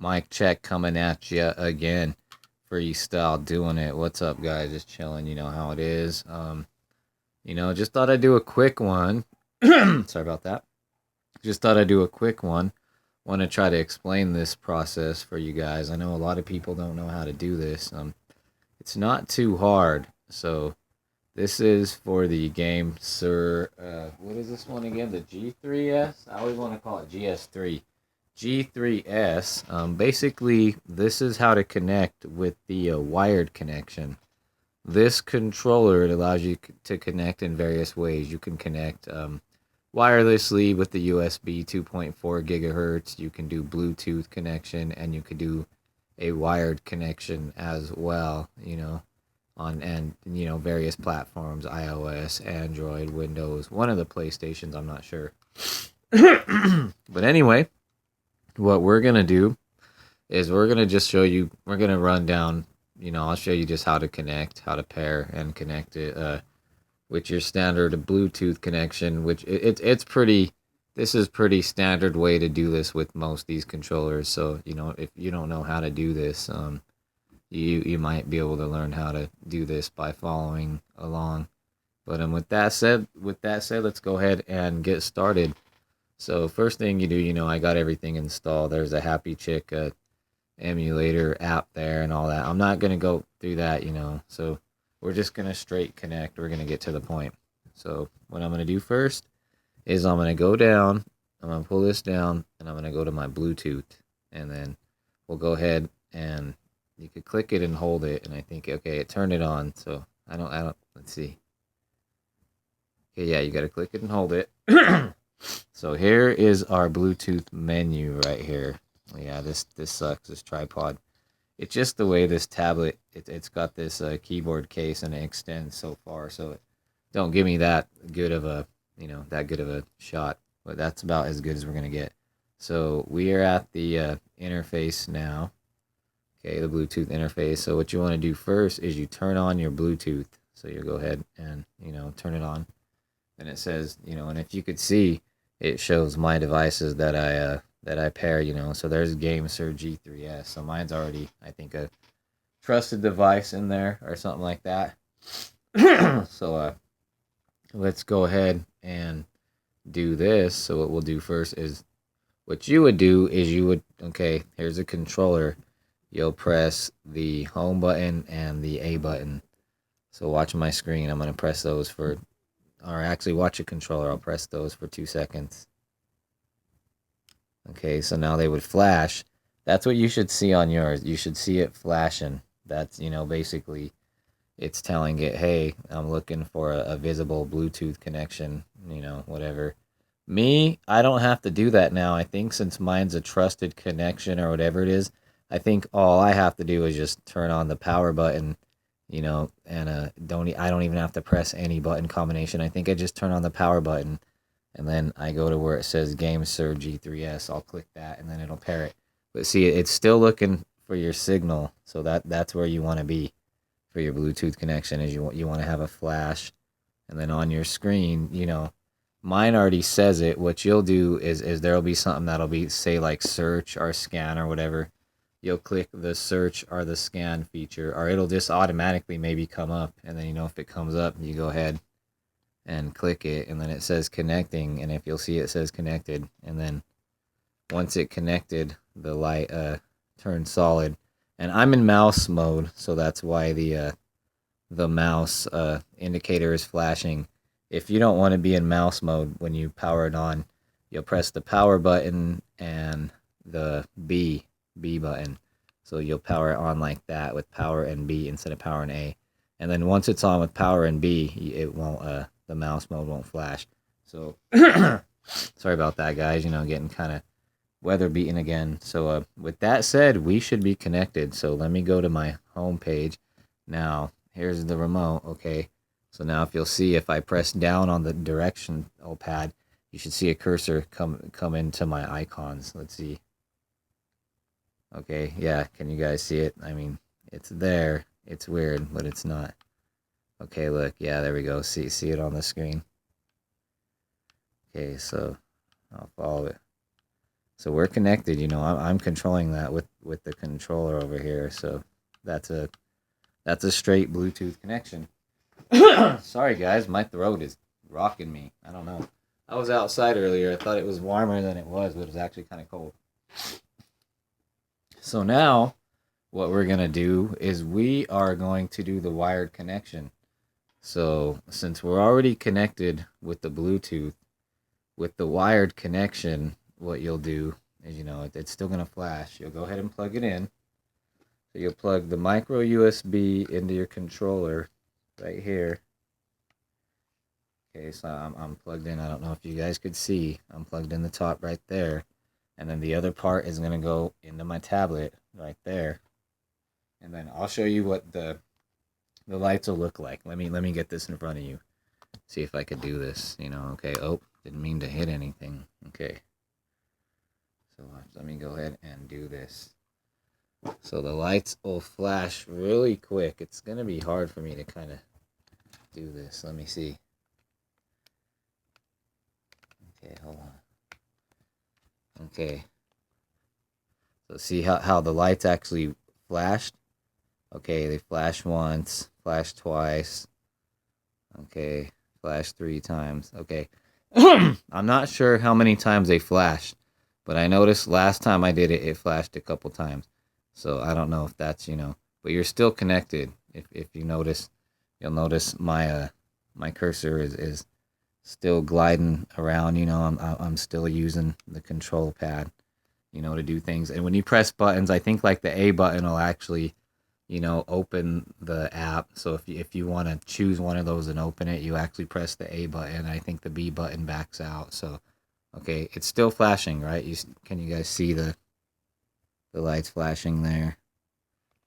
Mic check coming at you again. Freestyle doing it. What's up, guys? Just chilling. You know how it is. Just thought I'd do a quick one. Sorry about that. Just thought I'd do a quick one. Want to try to explain this process for you guys. I know a lot of people don't know how to do this. It's not too hard. So this is for the Gamesir. What is this one again? The G3S. I always want to call it GS3. G3S. Basically, this is how to connect with the wired connection. This controller, it allows you to connect in various ways. You can connect wirelessly with the USB 2.4 gigahertz. You can do Bluetooth connection, and you could do a wired connection as well. On various platforms: iOS, Android, Windows, one of the PlayStations. I'm not sure. But anyway, what we're gonna do is we're gonna just show you. We're gonna run down. I'll show you just how to connect, how to pair and connect it with your standard Bluetooth connection. Which it's pretty. This is pretty standard way to do this with most these controllers. So if you don't know how to do this, you might be able to learn how to do this by following along. But with that said, let's go ahead and get started. So first thing you do, I got everything installed. There's a Happy Chick emulator app there and all that. I'm not going to go through that, So we're just going to straight connect. We're going to get to the point. So what I'm going to do first is I'm going to go down. I'm going to pull this down, and I'm going to go to my Bluetooth. And then we'll go ahead and you could click it and hold it. And I think, okay, it turned it on. So I don't, let's see. Okay, yeah, you got to click it and hold it. So here is our Bluetooth menu right here. Yeah, this sucks, this tripod. It's just the way this tablet, it's got this keyboard case and it extends so far. So don't give me that good of a, shot. But that's about as good as we're going to get. So we are at the interface now. Okay, the Bluetooth interface. So what you want to do first is you turn on your Bluetooth. So you go ahead and, turn it on. And it says, and if you could see, it shows my devices that I pair, So there's Gamesir G3S. So mine's already, I think, a trusted device in there or something like that. So let's go ahead and do this. So what we'll do first is, what you would do is okay, here's a controller. You'll press the home button and the A button. So watch my screen. I'm going to press those for, or actually watch a controller. I'll press those for 2 seconds. Okay, so now they would flash. That's what you should see on yours. You should see it flashing. That's, basically it's telling it, hey, I'm looking for a visible Bluetooth connection, whatever. Me, I don't have to do that now. I think since mine's a trusted connection or whatever it is, I think all I have to do is just turn on the power button, and I don't even have to press any button combination. I think I just turn on the power button, and then I go to where it says Gamesir G3S. I'll click that, and then it'll pair it. But see, it's still looking for your signal, so that's where you want to be for your Bluetooth connection. Is you want to have a flash, and then on your screen, mine already says it. What you'll do is there'll be something that'll be, say, like search or scan or whatever. You'll click the search or the scan feature, or it'll just automatically maybe come up. And then, if it comes up, you go ahead and click it, and then it says connecting. And if you'll see, it says connected. And then once it connected, the light turns solid. And I'm in mouse mode, so that's why the mouse indicator is flashing. If you don't want to be in mouse mode when you power it on, you'll press the power button and the B button. So you'll power it on like that with power and B instead of power and A. And then once it's on with power and B, it won't the mouse mode won't flash. So sorry about that, guys. Getting kind of weather beaten again. So with that said, we should be connected. So let me go to my home page. Now, here's the remote, okay? So now if you'll see, if I press down on the directional pad, you should see a cursor come into my icons. Let's see. Okay, yeah, can you guys see it? I mean, it's there. It's weird, but it's not. Okay, look, yeah, there we go. See it on the screen. Okay, so I'll follow it. So we're connected, you know. I'm controlling that with the controller over here. So that's a straight Bluetooth connection. Sorry guys, my throat is rocking me. I don't know. I was outside earlier. I thought it was warmer than it was, but it was actually kind of cold. So now what we're going to do is we are going to do the wired connection. So since we're already connected with the Bluetooth, with the wired connection, what you'll do is, you know, it's still going to flash. You'll go ahead and plug it in. So you'll plug the micro USB into your controller right here. Okay, so I'm plugged in. I don't know if you guys could see. I'm plugged in the top right there. And then the other part is going to go into my tablet right there. And then I'll show you what the lights will look like. Let me get this in front of you. See if I could do this, you know. Okay, oh, didn't mean to hit anything. Okay. So let me go ahead and do this. So the lights will flash really quick. It's going to be hard for me to kind of do this. Let me see. Okay, hold on. Okay. So see how the lights actually flashed? Okay, they flash once, flash twice. Okay, flash 3 times. Okay. I'm not sure how many times they flashed, but I noticed last time I did it, it flashed a couple times. So I don't know if that's, you know, but you're still connected. If you notice, you'll notice my my cursor is still gliding around. You know, I'm still using the control pad, you know, to do things. And when you press buttons, I think like the A button will actually, you know, open the app. So if you want to choose one of those and open it, you actually press the A button. I think the B button backs out. So okay, it's still flashing, right? Can you guys see the lights flashing there?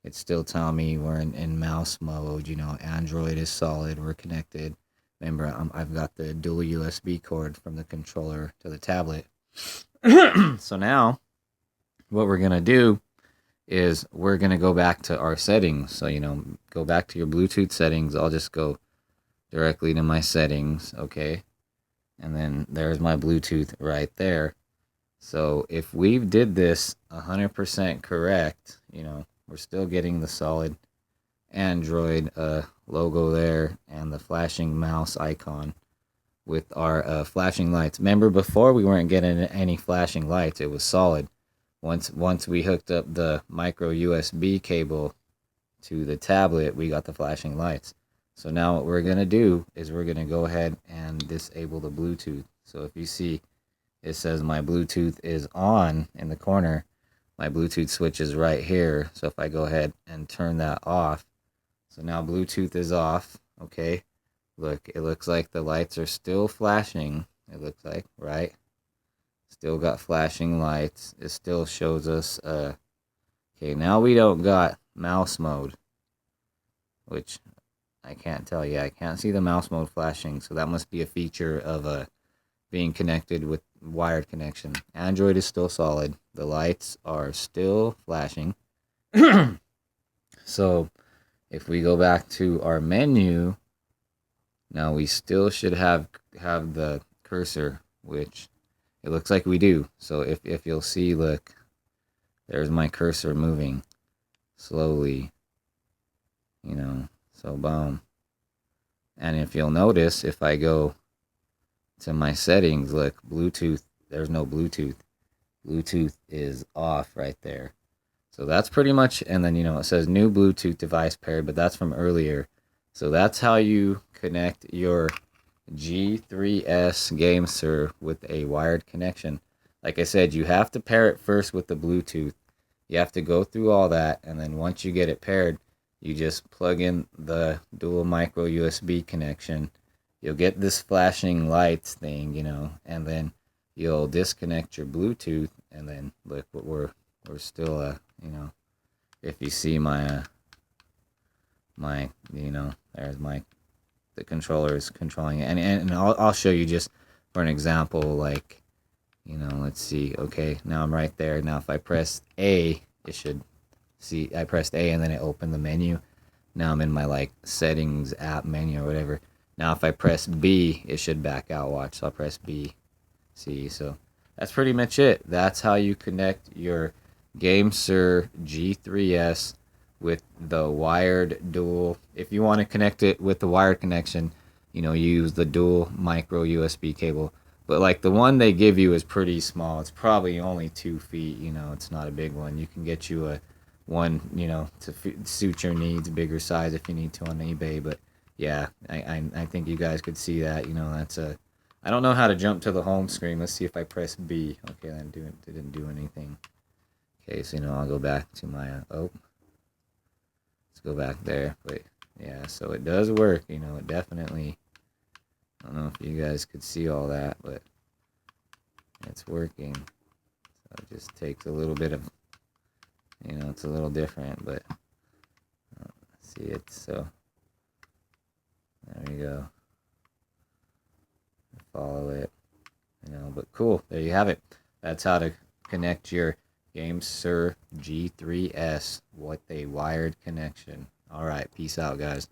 It's still telling me we're in mouse mode. You know, Android is solid. We're connected. Remember, I've got the dual USB cord from the controller to the tablet. So now, what we're going to do is we're going to go back to our settings. So, you know, go back to your Bluetooth settings. I'll just go directly to my settings, okay? And then there's my Bluetooth right there. So if we did this 100% correct, you know, we're still getting the solid Android logo there and the flashing mouse icon with our flashing lights. Remember, before we weren't getting any flashing lights. It was solid. Once we hooked up the micro USB cable to the tablet, we got the flashing lights. So now what we're going to do is we're going to go ahead and disable the Bluetooth. So if you see, it says my Bluetooth is on in the corner. My Bluetooth switch is right here. So if I go ahead and turn that off, so now Bluetooth is off. Okay, look, it looks like the lights are still flashing. It looks like, right? Still got flashing lights. It still shows us, okay, now we don't got mouse mode, which I can't tell you. I can't see the mouse mode flashing, so that must be a feature of being connected with wired connection. Android is still solid. The lights are still flashing. So if we go back to our menu, now we still should have the cursor, which it looks like we do. So if you'll see, look, there's my cursor moving slowly, you know, so boom. And if you'll notice, if I go to my settings, look, Bluetooth, there's no Bluetooth. Bluetooth is off right there. So that's pretty much, and then, you know, it says new Bluetooth device paired, but that's from earlier. So that's how you connect your G3S Gamesir with a wired connection. Like I said, you have to pair it first with the Bluetooth. You have to go through all that, and then once you get it paired, you just plug in the dual micro USB connection. You'll get this flashing lights thing, you know, and then you'll disconnect your Bluetooth, and then look, what we're still, you know, if you see my, you know, there's the controller is controlling it, and I'll show you just for an example, like, you know, let's see, okay, now I'm right there. Now if I press A, it should see, I pressed A and then it opened the menu. Now I'm in my like settings app menu or whatever. Now if I press B, it should back out. Watch, so I'll press B. See, so that's pretty much it. That's how you connect your Gamesir G3S with the wired dual. If you want to connect it with the wired connection, you know, you use the dual micro USB cable. But like the one they give you is pretty small. It's probably only 2 feet. You know, it's not a big one. You can get you a one, you know, to suit your needs, bigger size if you need to on eBay. But yeah, I think you guys could see that. You know, that's a. I don't know how to jump to the home screen. Let's see if I press B. Okay, that didn't do anything. Okay, so you know, I'll go back to my. Oh, let's go back there. But yeah, so it does work. You know, it definitely. I don't know if you guys could see all that, but it's working. So it just takes a little bit of, you know, it's a little different, but see it. So there you go. Follow it, you know. But cool. There you have it. That's how to connect your Gamesir G3S with a wired connection. All right, peace out, guys.